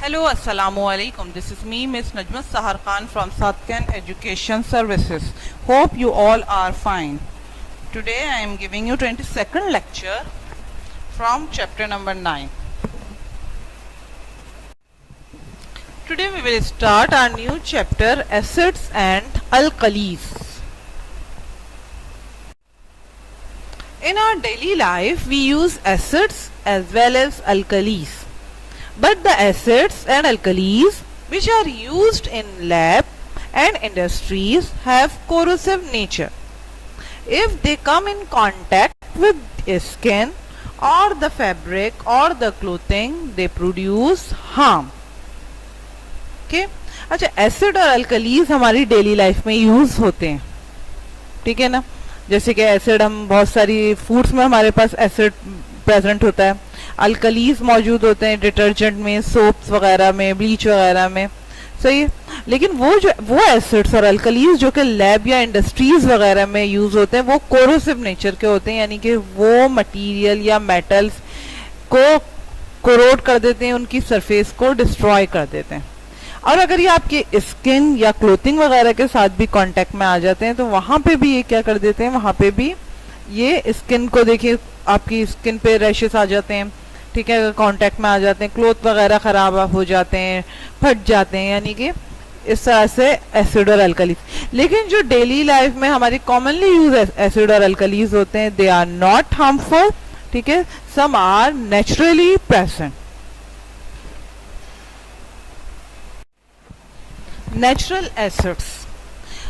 Hello, Assalamu alaikum. This is me, Miss Najma Sahar Khan from Satkan Education Services. Hope you all are fine. Today I am giving you 22nd lecture from chapter number 9. Today we will start our new chapter, Acids and Alkalis. In our daily life, we use acids as well as alkalis. But the acids and alkalis which are used in lab and industries have corrosive nature. If they come in contact with skin or the fabric or the clothing, they produce harm. Okay? अच्छा, acid और alkalis हमारी daily life में use होते हैं, ठीक है ना। जैसे कि एसिड हम बहुत सारी फूड्स में हमारे पास एसिड प्रेजेंट होता है, अल्कलीज मौजूद होते हैं डिटर्जेंट में, सोप्स वगैरह में, ब्लीच वगैरह में, सही है। लेकिन वो एसिड्स और अल्कलीज जो कि लैब या इंडस्ट्रीज वगैरह में यूज होते हैं वो कोरोसिव नेचर के होते हैं, यानी कि वो मटेरियल या मेटल्स को कोरोड कर देते हैं, उनकी सरफेस को डिस्ट्रॉय कर देते हैं। और अगर ये आपके स्किन या क्लोथिंग वगैरह के साथ भी कांटेक्ट में आ जाते हैं तो वहां पे भी ये क्या कर देते हैं, वहां पे भी ये स्किन को देखिए, आपकी स्किन पे रैशेस आ जाते हैं, ठीक है, अगर कांटेक्ट में आ जाते हैं, क्लोथ वगैरह खराब हो जाते हैं, फट जाते हैं, यानी कि इस तरह से एसिड और अल्कलीज। लेकिन जो डेली लाइफ में हमारी कॉमनली यूज एसिड और अल्कलीज होते हैं, दे आर नॉट हार्मफुल, ठीक है, some are naturally present. Natural acids,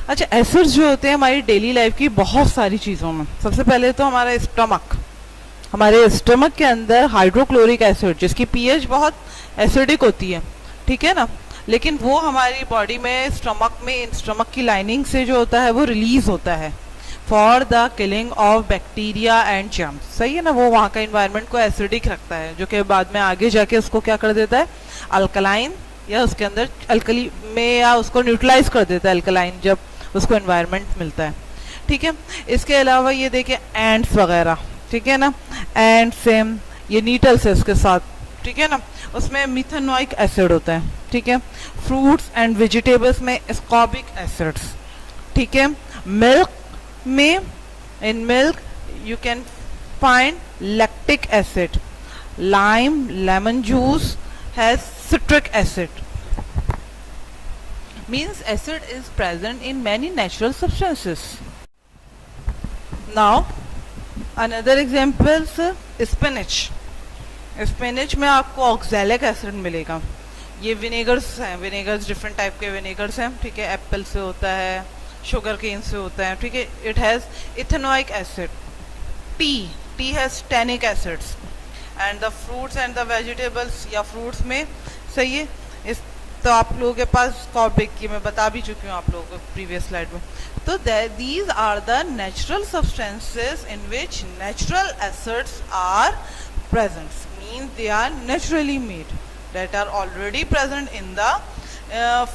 अच्छा, एसिड्स जो होते हैं हमारी डेली लाइफ की बहुत सारी चीज़ों में। सबसे पहले तो हमारा स्टमक, हमारे स्टमक के अंदर हाइड्रोक्लोरिक एसिड जिसकी पीएच बहुत एसिडिक होती है, ठीक है ना, लेकिन वो हमारी बॉडी में स्टमक की लाइनिंग से जो होता है वो रिलीज होता है for the killing of bacteria and germs, सही है ना। वो वहाँ का इन्वायरमेंट को एसिडिक रखता है, जो कि बाद में आगे जाके उसको क्या कर देता है, अल्कलाइन या उसके अंदर अल्कली में, या उसको न्यूट्रलाइज कर देता है अल्कलाइन जब उसको एनवायरनमेंट मिलता है, ठीक है। इसके अलावा ये देखिए एंड्स वगैरह, ठीक है ना, एंड सेम ये नीटल्स है उसके साथ, ठीक है ना, उसमें मिथेनोइक एसिड होता है, ठीक है। फ्रूट्स एंड वेजिटेबल्स में एस्कॉर्बिक एसिड्स, ठीक है। मिल्क में, in milk you can find lactic acid, lime, lemon juice has citric acid. Means acid is present in many natural substances. Now another examples, spinach. Spinach में आपको oxalic acid मिलेगा। ये विनेगर्स हैं, विनेगर्स different type के विनेगर्स हैं, ठीक है, एप्पल से होता है, शुगर केन से होता है, ठीक है। It has ethanoic acid. T has tannic acids and the fruits and the vegetables या फ्रूट्स में, सही है। इस तो आप लोगों के पास स्कॉर्बिक की मैं बता भी चुकी हूँ आप लोगों को प्रीवियस स्लाइड में। तो these are the natural substances in which natural acids are present, mean they are naturally made, that are already present in the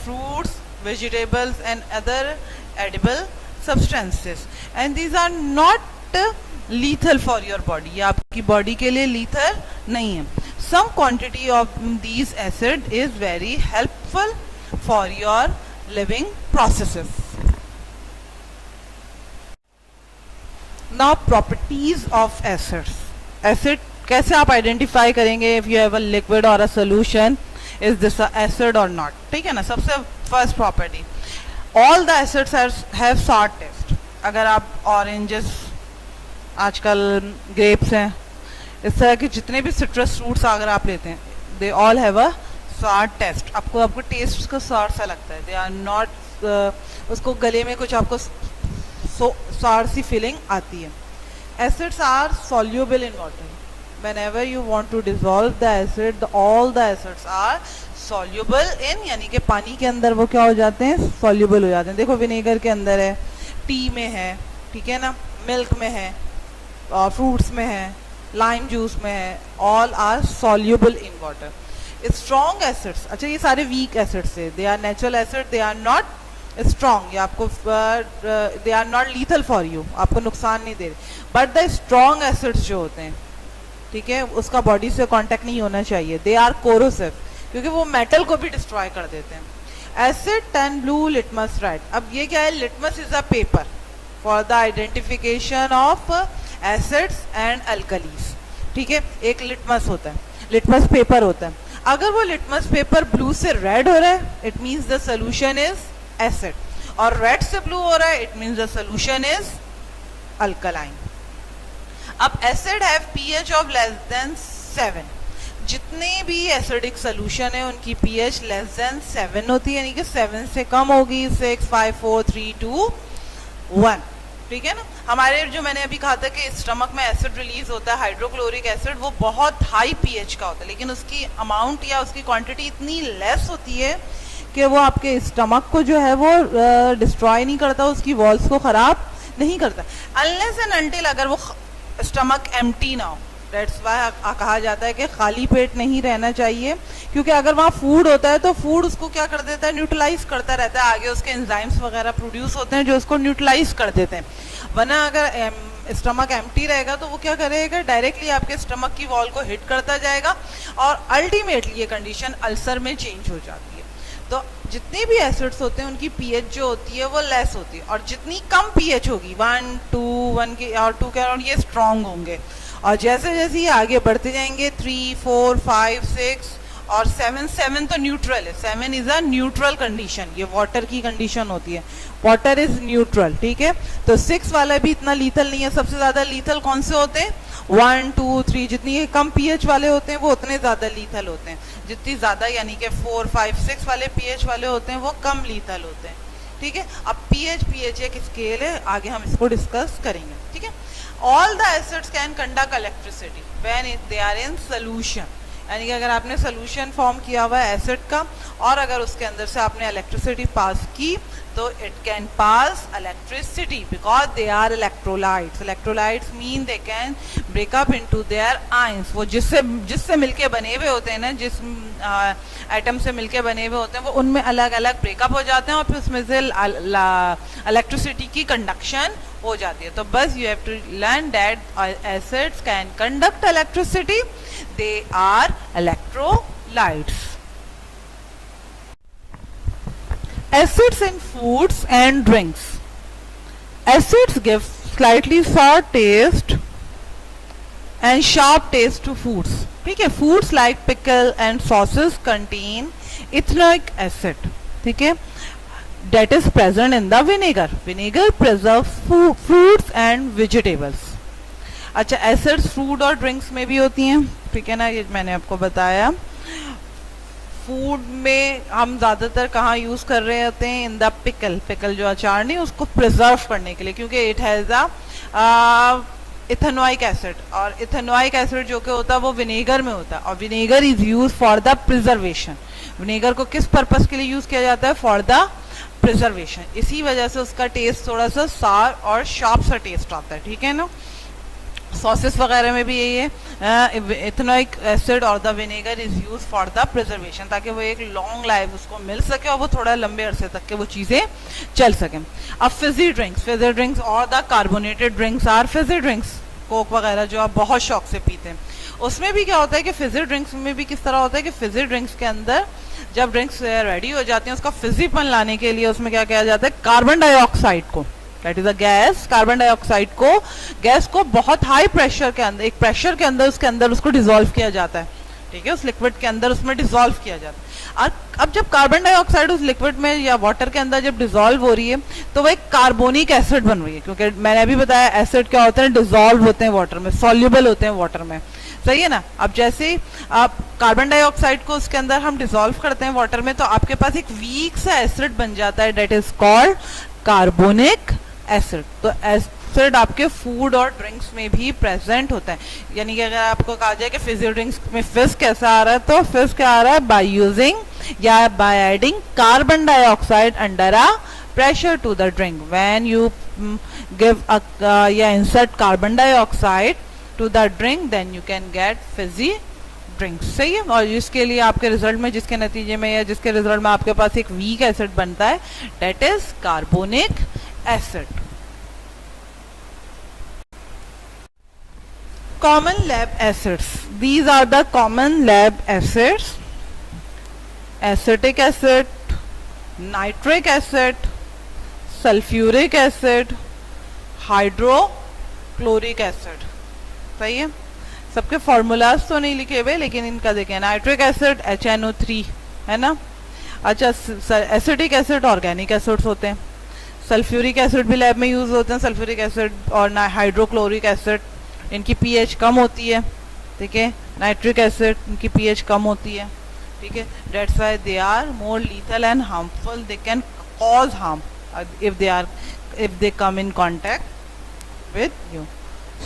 fruits, vegetables and other edible substances, and these are not lethal for your body, ये आपकी body के लिए lethal नहीं है। Some quantity of these acid is very helpful for your living processes. Now properties of acids. Acid कैसे आप identify करेंगे if you have a liquid or a solution, is this a acid or not, ठीक है ना। सबसे first property, all the acids have SAR test. अगर आप oranges, आजकल grapes हैं, इस तरह के जितने भी सिट्रस फ्रूट्स अगर आप लेते हैं, दे ऑल हैव अ सार टेस्ट। आपको टेस्ट उसका सार सा लगता है, दे आर नॉट, उसको गले में कुछ आपको सार सी फीलिंग आती है। Acids are soluble in water, whenever you want to dissolve the acid, all the acids are soluble in, यानी कि पानी के अंदर वो क्या हो जाते हैं, सॉल्यूबल हो जाते हैं। देखो विनेगर के अंदर है, टी में है, ठीक है ना, मिल्क में है, और फ्रूट्स में है, लाइम जूस में है, all are soluble in water. Strong acids, अच्छा ये सारे वीक एसिड्स है, they are natural acid, they are not strong, या आपको they are not lethal for you, आपको नुकसान नहीं दे रहे। बट द स्ट्रॉन्ग एसिड्स जो होते हैं, ठीक है, उसका बॉडी से कांटेक्ट नहीं होना चाहिए, दे आर कोरोसिव, क्योंकि वो मेटल को भी डिस्ट्रॉय कर देते हैं. Asset turn blue litmus red. अब ये क्या है? Litmus is a paper for the identification of acids and alkalis. ठीक है, एक लिटमस होता है, लिटमस पेपर होता है. अगर वो लिटमस पेपर ब्लू से रेड हो रहा है, it means the solution is acid, और रेड से ब्लू हो रहा है, it means the solution is alkaline. अब acid have pH of less than 7. जितने भी एसिडिक सोल्यूशन है उनकी पीएच लेस देन 7 होती है, यानी कि 7 से कम होगी. 6, 5, 4, 3, 2, 1. ठीक है ना. हमारे जो मैंने अभी कहा था कि स्टमक में एसिड रिलीज होता है, हाइड्रोक्लोरिक एसिड, वो बहुत हाई पीएच का होता है, लेकिन उसकी अमाउंट या उसकी क्वांटिटी इतनी लेस होती है कि वो आपके स्टमक को जो है वो डिस्ट्रॉय नहीं करता, उसकी वॉल्स को खराब नहीं करता, अनलेस एंड अनटिल अगर वो स्टमक एम्प्टी ना हो. दैट्स व्हाई कहा जाता है कि खाली पेट नहीं रहना चाहिए, क्योंकि अगर वहाँ फूड होता है तो फूड उसको क्या कर देता है? न्यूट्रलाइज करता रहता है. आगे उसके एंजाइम्स वगैरह प्रोड्यूस होते हैं जो उसको न्यूट्रलाइज कर देते हैं. वरना अगर स्टमक एम्प्टी रहेगा तो वो क्या करेगा? डायरेक्टली आपके स्टमक की वॉल को हिट करता जाएगा, और अल्टीमेटली ये कंडीशन अल्सर में चेंज हो जाती है. तो जितने भी एसिड्स होते हैं उनकी पीएच जो होती है वो लेस होती है, और जितनी कम पीएच होगी 1, 2, 1 के और 2 के अराउंड, ये स्ट्रांग होंगे. और जैसे जैसे ये आगे बढ़ते जाएंगे 3, 4, 5, 6 और 7 तो न्यूट्रल है. 7 इज अ न्यूट्रल कंडीशन, ये वाटर की कंडीशन होती है, वाटर इज न्यूट्रल. ठीक है, तो 6 वाला भी इतना लीथल नहीं है. सबसे ज्यादा लीथल कौन से होते हैं? 1, 2, 3. जितनी कम पीएच वाले होते हैं वो उतने ज्यादा लीथल होते हैं. जितनी ज्यादा यानी कि 4, 5, 6 वाले पीएच वाले होते हैं वो कम लीथल होते हैं. ठीक है, अब पीएच एक स्केल है, आगे हम इसको डिस्कस करेंगे. ठीक है, all the acids can conduct electricity when they are in solution. यानी कि अगर आपने सोल्यूशन फॉर्म किया हुआ है एसिड का, और अगर उसके अंदर से आपने इलेक्ट्रिसिटी पास की, तो it can pass electricity because they are electrolytes. Electrolytes mean they can break up into their ions. वो जिससे मिलके बने हुए होते हैं ना, जिस एटम से मिलके बने हुए होते हैं, वो उनमें अलग अलग ब्रेकअप हो जाते हैं, और फिर उसमें से इलेक्ट्रिसिटी की कंडक्शन हो जाती है. तो बस you have to learn that acids can conduct electricity, they are electrolytes. Acids in foods and drinks. Acids give slightly sour taste and sharp taste to foods. ठीक है, foods like pickle and sauces contain ethanoic acid. ठीक है, that is present in the vinegar. Vinegar preserves fruits and vegetables. अच्छा, acids fruit और drinks में भी होती हैं. ठीक है ना, ये मैंने आपको बताया. फूड में हम ज़्यादातर कहाँ यूज़ कर रहे होते हैं? इन द पिकल जो अचार नहीं, उसको प्रिजर्व करने के लिए, क्योंकि it has a ethanoic acid, और इथेनोइक एसिड जो कि होता है वो विनेगर में होता है, और vinegar is use for the preservation. Vinegar को किस पर्पस के लिए यूज़ किया जाता है? For the preservation. इसी वजह से उसका टेस्ट थोड़ा सा सार और शार्प सा टेस्ट आता है. ठीक है ना. सॉसेस वगैरह में भी यही है, इथेनोइक एसिड और the vinegar is use for the preservation, ताकि वो एक लॉन्ग लाइफ उसको मिल सके और वो थोड़ा लंबे अरसे तक के वो चीज़ें चल सकें. अब फिजी ड्रिंक्स और the carbonated drinks are fizzy drinks. Coke वगैरह जो आप बहुत शौक से पीते हैं, उसमें भी क्या होता है कि फिजी ड्रिंक्स में भी किस तरह होता है कि फिजी ड्रिंक्स के अंदर जब ड्रिंक्स रेडी हो जाती हैं, उसका फिजीपन लाने के लिए उसमें क्या किया जाता है? कार्बन डाइऑक्साइड को, that is a gas, carbon dioxide को, गैस को बहुत हाई प्रेशर के अंदर, एक प्रेशर के अंदर उसके अंदर उसको डिसॉल्व किया जाता है. ठीक है, उस लिक्विड के अंदर उसमें डिसॉल्व किया जाता है. और अब जब कार्बन डाइऑक्साइड उस लिक्विड में या वाटर के अंदर जब डिसॉल्व हो रही है, तो वह एक कार्बोनिक एसिड बन रही है, क्योंकि मैंने अभी बताया एसिड क्या होते हैं? डिसॉल्व होते हैं वाटर में, सॉल्युबल होते हैं वाटर में. सही है ना. अब जैसे आप कार्बन डाइऑक्साइड को उसके अंदर हम डिसॉल्व करते हैं वाटर में, तो आपके पास एक वीक सा एसिड बन जाता है, that is called carbonic acid. तो एसिड आपके फूड और ड्रिंक्स में भी प्रेजेंट होता है. यानी कि अगर आपको कहा जाए कि फिजी ड्रिंक्स में फिज कैसा आ रहा है, तो फिज क्या आ रहा है? बाय यूजिंग या by adding carbon dioxide under a pressure to the drink. When you give insert carbon dioxide to the drink, then you can get fizzy drinks. सही है. और इसके लिए आपके रिजल्ट में, जिसके नतीजे में या जिसके रिजल्ट में आपके पास एक वीक एसिड बनता है, that is carbonic acid. Common lab acids. These are the common lab acids. Acetic acid, nitric acid, sulphuric acid, hydrochloric acid. सही है, सबके फॉर्मूलाज तो नहीं लिखे हुए लेकिन इनका देखें, नाइट्रिक एसिड HNO3 है ना। अच्छा, एसिटिक एसिड ऑर्गेनिक एसिड्स होते हैं, सल्फ्यूरिक एसिड भी लैब में यूज होते हैं, सल्फ्यूरिक एसिड और हाइड्रोक्लोरिक एसिड इनकी pH कम होती है, ठीक है। नाइट्रिक एसिड इनकी pH कम होती है, ठीक है। That's why they are more lethal and harmful, they can cause harm if they come in contact with you.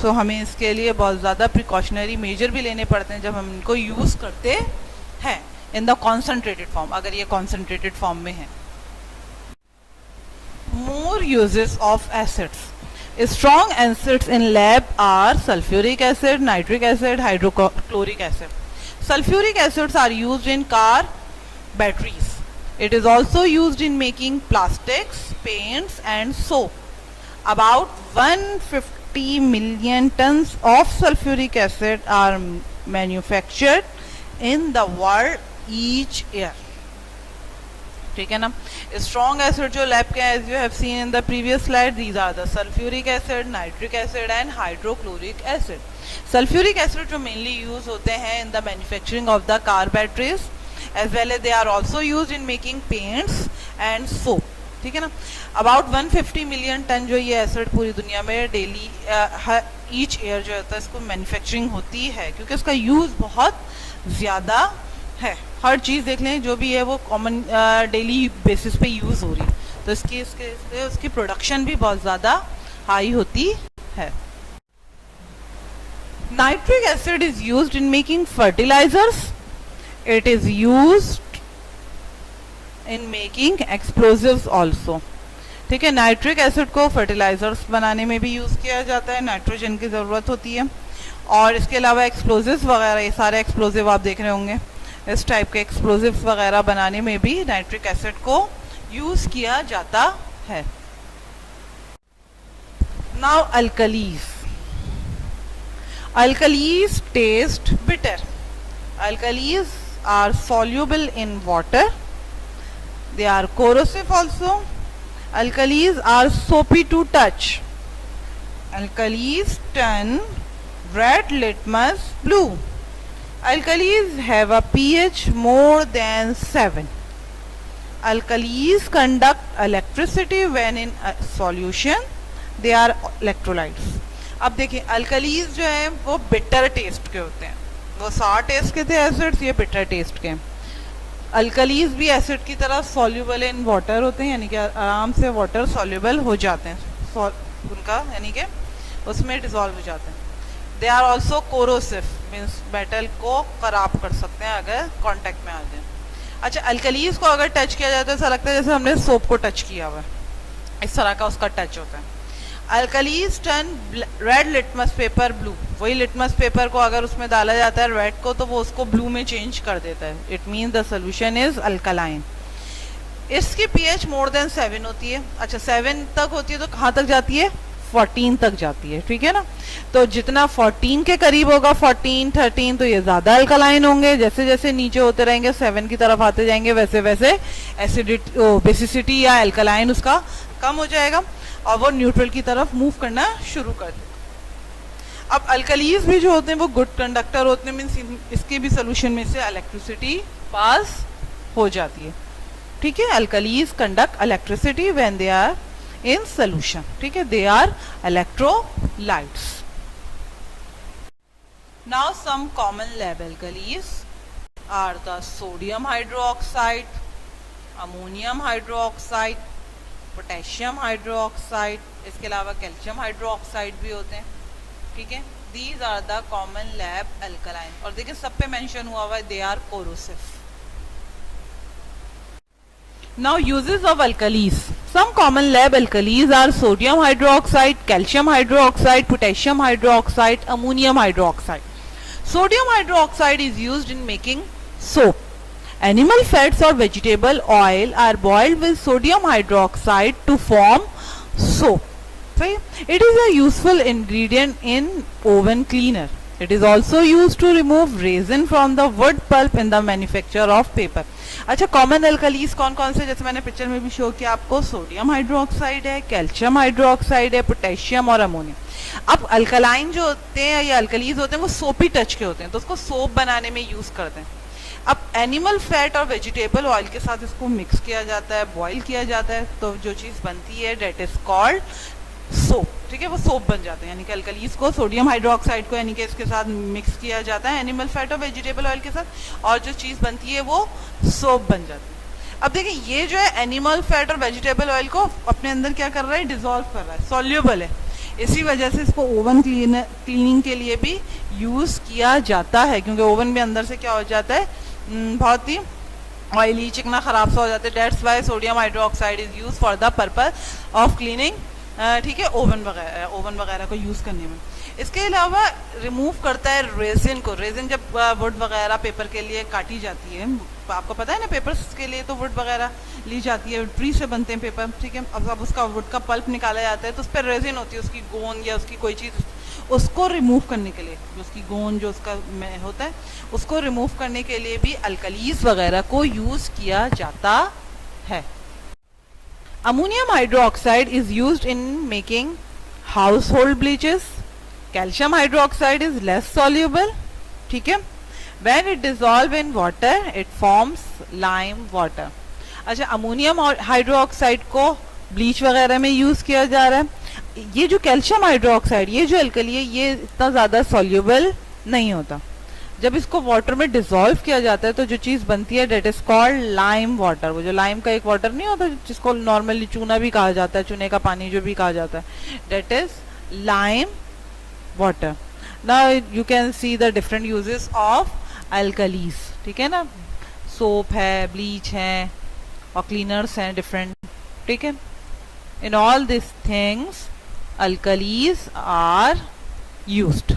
So हमें इसके लिए बहुत ज़्यादा प्रिकॉशनरी मेजर भी लेने पड़ते हैं जब हम इनको यूज़ करते हैं इन द कॉन्सेंट्रेटेड फॉर्म, अगर ये कॉन्सेंट्रेटेड फॉर्म में है। More uses of acids. Strong acids in lab are sulfuric acid, nitric acid, hydrochloric acid. Sulfuric acids are used in car batteries. It is also used in making plastics, paints and soap. About 150 million tons of sulfuric acid are manufactured in the world each year. ठीक है ना। Strong acid जो lab के, as you have seen in the previous slide, these are the sulphuric acid, nitric acid and hydrochloric acid. Sulphuric acid जो mainly use होते हैं in the manufacturing of the car batteries, as well as they are also use in making paints and soap, ठीक है ना। About 150 million ton जो ये acid पूरी दुनिया में डेली ईच ईयर जो होता है इसको मैन्युफैक्चरिंग होती है, क्योंकि इसका यूज बहुत ज़्यादा है। हर चीज़ देख लें जो भी है वो कॉमन डेली बेसिस पे यूज़ हो रही, तो उसकी प्रोडक्शन भी बहुत ज़्यादा हाई होती है। Nitric acid is used in making fertilisers, it is used in making explosives also, ठीक है। नाइट्रिक एसिड को फर्टिलाइजर्स बनाने में भी यूज़ किया जाता है, नाइट्रोजन की ज़रूरत होती है। और इसके अलावा एक्सप्लोजिव्स वगैरह, ये सारे एक्सप्लोजिव आप देख रहे होंगे, इस टाइप के एक्सप्लोजिव्स वगैरह बनाने में भी नाइट्रिक एसिड को यूज किया जाता है। Now alkalis. Alkalis taste bitter. Alkalis are soluble in water, they are corrosive also. Alkalis are soapy to touch. Alkalis turn red litmus blue. Alkalis have a pH more than 7. Alkalis conduct electricity when in a solution. They are electrolytes. अब देखिए, alkalis जो है वो bitter taste के होते हैं, वो सार टेस्ट के थे एसिड्स, ये बिटर टेस्ट के। अल्कलीज भी एसिड की तरह सॉल्यूबल इन वाटर होते हैं, यानी कि आराम से वाटर सॉल्यूबल हो जाते हैं, उनका यानी कि उसमें डिजॉल्व हो जाते हैं। They are also corrosive, means metal को खराब कर सकते हैं अगर कांटेक्ट में आ जाए। अच्छा, अल्कलीज को अगर टच किया जाता है ऐसा लगता है जैसे हमने सोप को टच किया हुआ है, इस तरह का उसका टच होता है। Alkalis turn red litmus paper blue, वही लिटमस पेपर को अगर उसमें डाला जाता है रेड को, तो वो उसको ब्लू में चेंज कर देता है। It means the solution is alkaline. इसकी पीएच मोर देन 7 होती है। अच्छा, 7 तक होती है तो कहाँ तक जाती है? 14 तक जाती है, ठीक है ना। तो जितना 14 के करीब होगा, 14, 13, तो ये ज्यादा अल्कलाइन होंगे। जैसे जैसे नीचे होते रहेंगे, 7 की तरफ आते जाएंगे, वैसे वैसे एसिडिटी, बेसिसिटी या अल्कलाइन उसका कम हो जाएगा और वो न्यूट्रल की तरफ मूव करना शुरू कर देगा। अब अल्कलीज भी जो होते हैं वो गुड कंडक्टर होते हैं, मीन्स इसके भी सोल्यूशन में से इलेक्ट्रिसिटी पास हो जाती है, ठीक है। Alkalis conduct electricity when they are in solution, ठीक है, they are electrolytes. Now some common lab alkalis are the sodium hydroxide, ammonium hydroxide, potassium hydroxide, इसके अलावा कैल्शियम हाइड्रोक्साइड भी होते हैं, ठीक है। These are the common lab alkaline, और देखिए सब पे मेंशन हुआ हुआ है they are corrosive. Now uses of alkalis. Some common lab alkalis are sodium hydroxide, calcium hydroxide, potassium hydroxide, ammonium hydroxide. Sodium hydroxide is used in making soap. Animal fats or vegetable oil are boiled with sodium hydroxide to form soap. It is a useful ingredient in oven cleaner. It is also used to remove resin from the wood pulp in the manufacture of paper. अच्छा, common alkalis कौन कौन से, जैसे मैंने picture में भी show किया आपको, सोडियम हाइड्रोक्साइड है, कैल्शियम हाइड्रोक्साइड है, पोटेशियम और अमोनियम। अब अल्कलाइन जो होते हैं या अल्कलीज होते हैं वो सोपी टच के होते हैं, तो उसको सोप बनाने में यूज करते हैं। अब एनिमल फैट और वेजिटेबल ऑयल के साथ इसको मिक्स किया जाता है, बॉईल किया जाता है, तो जो चीज बनती है डेट इज कॉल्ड सोप। ठीक है, वो सोप बन जाते हैं, यानी कि अल्कलीज को, सोडियम हाइड्रोक्साइड को यानी कि इसके साथ मिक्स किया जाता है एनिमल फैट और वेजिटेबल ऑयल के साथ, और जो चीज बनती है वो सोप बन जाती है। अब देखिए, ये जो है एनिमल फैट और वेजिटेबल ऑयल को अपने अंदर क्या कर रहा है, डिसॉल्व कर रहा है, सॉल्युबल है। इसी वजह से इसको ओवन क्लीनिंग के लिए भी यूज किया जाता है, क्योंकि ओवन में अंदर से क्या हो जाता है, बहुत ही ऑयली, चिकना, खराब सा हो जाता है। That's why sodium hydroxide is use for the purpose of cleaning. ठीक है, ओवन वगैरह को यूज करने में। इसके अलावा रिमूव करता है रेजिन को। रेजिन जब वुड वगैरह पेपर के लिए काटी जाती है, आपको पता है ना, पेपर्स के लिए तो वुड वगैरह ली जाती है, ट्री से बनते हैं पेपर। ठीक है, अब उसका वुड का पल्प निकाला जाता है, तो उस पर रेजिन होती है, उसकी गोंद या उसकी कोई चीज़, उसको रिमूव करने के लिए, जो उसकी गोंद जो उसका होता है, उसको रिमूव करने के लिए भी अल्कलीज वगैरह को यूज किया जाता है। Ammonium hydroxide is used in making household bleaches. Calcium hydroxide is less soluble. ठीक है, when it dissolve in water it forms lime water. अच्छा, अमोनियम हाइड्रोक्साइड को ब्लीच वगैरह में यूज किया जा रहा है। ये जो कैल्शियम हाइड्रोक्साइड, ये जो अल्कली है, ये इतना ज्यादा सॉल्युबल नहीं होता। जब इसको वाटर में डिसॉल्व किया जाता है तो जो चीज बनती है that is called lime water. वो जो लाइम का एक वाटर नहीं होता जिसको नॉर्मली चूना भी कहा जाता है, चूने का पानी जो भी कहा जाता है, that is lime water. Now you can see the different uses of alkalis. ठीक है ना, सोप है, ब्लीच है और क्लीनर्स हैं डिफरेंट। ठीक है, in all this things alkalis are used.